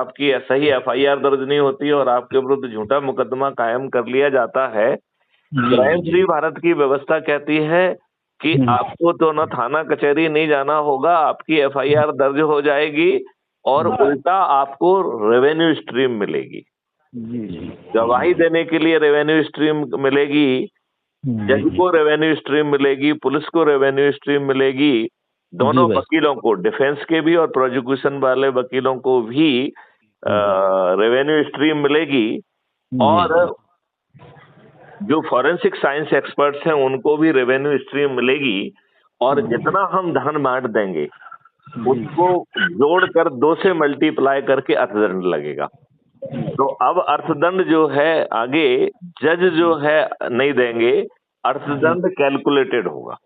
आपकी सही एफआईआर दर्ज नहीं होती है और आपके विरुद्ध झूठा मुकदमा कायम कर लिया जाता है, क्राइम फ्री भारत की व्यवस्था कहती है कि आपको तो ना थाना कचहरी नहीं जाना होगा, आपकी एफआईआर दर्ज हो जाएगी और उल्टा आपको रेवेन्यू स्ट्रीम मिलेगी। गवाही देने के लिए रेवेन्यू स्ट्रीम मिलेगी, जज को रेवेन्यू स्ट्रीम मिलेगी, पुलिस को रेवेन्यू स्ट्रीम मिलेगी, दोनों वकीलों को, डिफेंस के भी और प्रोसिक्यूशन वाले वकीलों को भी रेवेन्यू स्ट्रीम मिलेगी, और जो फॉरेंसिक साइंस एक्सपर्ट्स हैं उनको भी रेवेन्यू स्ट्रीम मिलेगी। और जितना हम धन बांट देंगे उसको जोड़कर 2 से मल्टीप्लाई करके अर्थदंड लगेगा। तो अब अर्थदंड जो है आगे जज जो है नहीं देंगे, अर्थदंड कैलकुलेटेड होगा,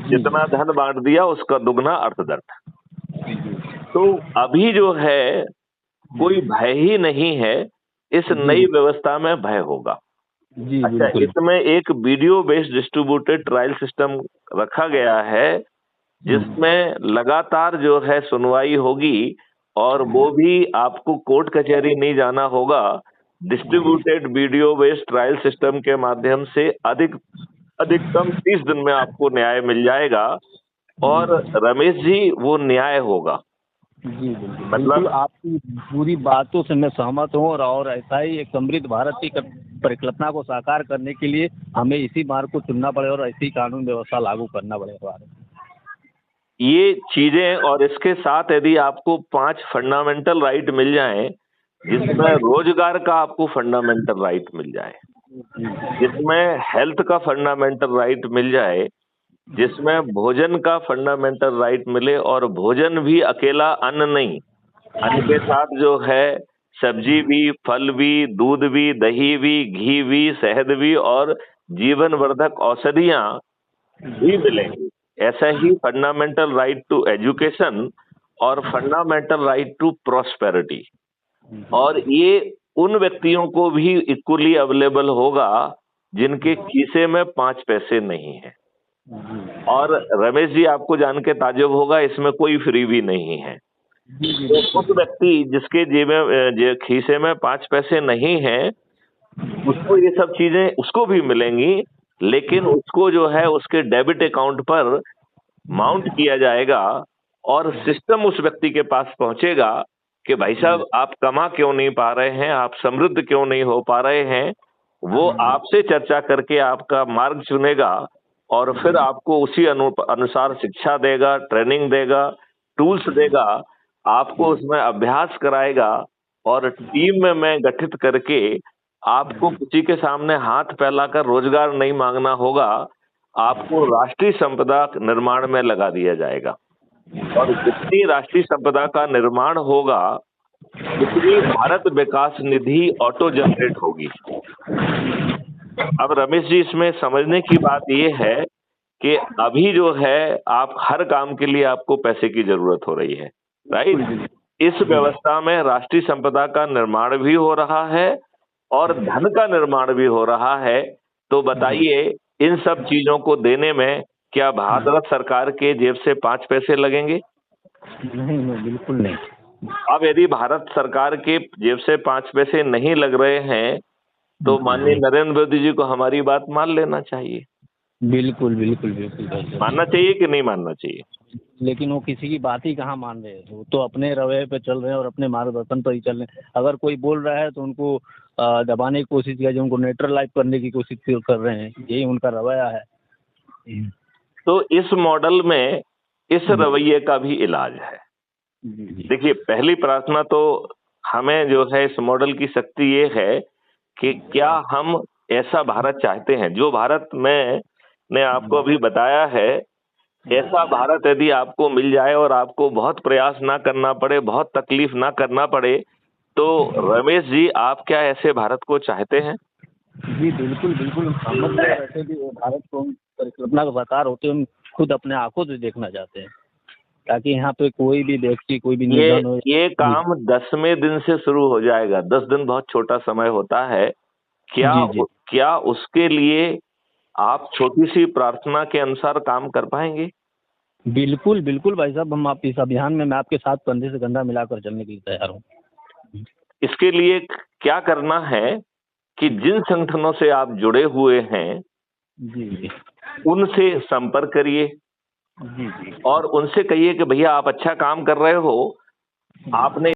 जितना धन बांट दिया उसका दुगना अर्थदंड। तो अभी जो है कोई भय ही नहीं है, इस नई व्यवस्था में भय होगा। अच्छा, इसमें एक video based distributed trial system रखा गया है जिसमें लगातार जो है सुनवाई होगी, और वो भी आपको कोर्ट कचहरी नहीं जाना होगा। Distributed video based trial system के माध्यम से अधिकतम 30 दिन में आपको न्याय मिल जाएगा। और रमेश जी, वो न्याय होगा। जी मतलब आपकी पूरी बातों से मैं सहमत हूँ, और ऐसा ही एक समृद्ध भारत की परिकल्पना को साकार करने के लिए हमें इसी मार्ग को चुनना पड़ेगा और ऐसी कानून व्यवस्था लागू करना पड़ेगा। ये चीजें, और इसके साथ यदि आपको 5 फंडामेंटल राइट मिल जाएं, जिसमें रोजगार का आपको फंडामेंटल राइट मिल जाए, जिसमें हेल्थ का फंडामेंटल राइट मिल जाए, जिसमें भोजन का फंडामेंटल राइट मिले, और भोजन भी अकेला अन्न नहीं, अन्न के साथ जो है सब्जी भी, फल भी, दूध भी, दही भी, घी भी, शहद भी और जीवन वर्धक औषधियां भी मिलेंगी। ऐसा ही फंडामेंटल राइट टू एजुकेशन और फंडामेंटल राइट टू प्रॉस्पेरिटी, और ये उन व्यक्तियों को भी इक्वली अवेलेबल होगा जिनके खीसे में 5 पैसे नहीं है। और रमेश जी, आपको जान के ताज्जुब होगा, इसमें कोई फ्री भी नहीं है। तो उस व्यक्ति जिसके जेब में खीसे में 5 पैसे नहीं है, उसको ये सब चीजें उसको भी मिलेंगी, लेकिन उसको जो है उसके डेबिट अकाउंट पर माउंट किया जाएगा, और सिस्टम उस व्यक्ति के पास पहुंचेगा कि भाई साहब, आप कमा क्यों नहीं पा रहे हैं, आप समृद्ध क्यों नहीं हो पा रहे हैं। वो आपसे चर्चा करके आपका मार्ग चुनेगा और फिर आपको उसी अनुसार शिक्षा देगा, ट्रेनिंग देगा, टूल्स देगा, आपको उसमें अभ्यास कराएगा, और टीम में गठित करके आपको किसी के सामने हाथ फैलाकर रोजगार नहीं मांगना होगा, आपको राष्ट्रीय संपदा निर्माण में लगा दिया जाएगा। और जितनी राष्ट्रीय संपदा का निर्माण होगा उतनी भारत विकास निधि ऑटो जनरेट होगी। अब रमेश जी, इसमें समझने की बात यह है कि अभी जो है आप हर काम के लिए आपको पैसे की जरूरत हो रही है, राइट। इस व्यवस्था में राष्ट्रीय संपदा का निर्माण भी हो रहा है और धन का निर्माण भी हो रहा है। तो बताइए, इन सब चीजों को देने में क्या भारत सरकार के जेब से 5 पैसे लगेंगे? नहीं, बिल्कुल नहीं। अब यदि भारत सरकार के जेब से 5 पैसे नहीं लग रहे हैं तो माननीय नरेंद्र मोदी जी को हमारी बात मान लेना चाहिए। बिल्कुल। मानना चाहिए कि नहीं मानना चाहिए? लेकिन वो किसी की बात ही कहाँ मान रहे हैं, वो तो अपने रवैये पे चल रहे हैं और अपने मार्गदर्शन पर ही चल रहे हैं। अगर कोई बोल रहा है तो उनको दबाने की कोशिश किया, उनको न्यूट्रलाइज करने की कोशिश कर रहे हैं, यही उनका रवैया है। तो इस मॉडल में इस रवैये का भी इलाज है। देखिए, पहली प्रार्थना तो हमें जो है इस मॉडल की शक्ति ये है कि क्या हम ऐसा भारत चाहते हैं जो भारत ने आपको अभी बताया है। ऐसा भारत यदि आपको मिल जाए और आपको बहुत प्रयास ना करना पड़े, बहुत तकलीफ ना करना पड़े, तो रमेश जी, आप क्या ऐसे भारत को चाहते हैं? जी बिल्कुल। हम लोग ऐसे भी भारत को परिकल्पना का साकार होते हम खुद अपने आंखों से देखना चाहते हैं, ताकि यहाँ पे कोई भी व्यक्ति, कोई भी निधन हो। ये काम 10वें दिन से शुरू हो जाएगा। 10 दिन बहुत छोटा समय होता है। क्या उसके लिए आप छोटी सी प्रार्थना के अनुसार काम कर पाएंगे? बिल्कुल भाई साहब, हम आप इस अभियान में मैं आपके साथ कंधे से कंधा मिलाकर चलने के लिए तैयार हूँ। इसके लिए क्या करना है कि जिन संगठनों से आप जुड़े हुए हैं जी जी उनसे संपर्क करिए जी जी और उनसे कहिए कि भैया आप अच्छा काम कर रहे हो, आपने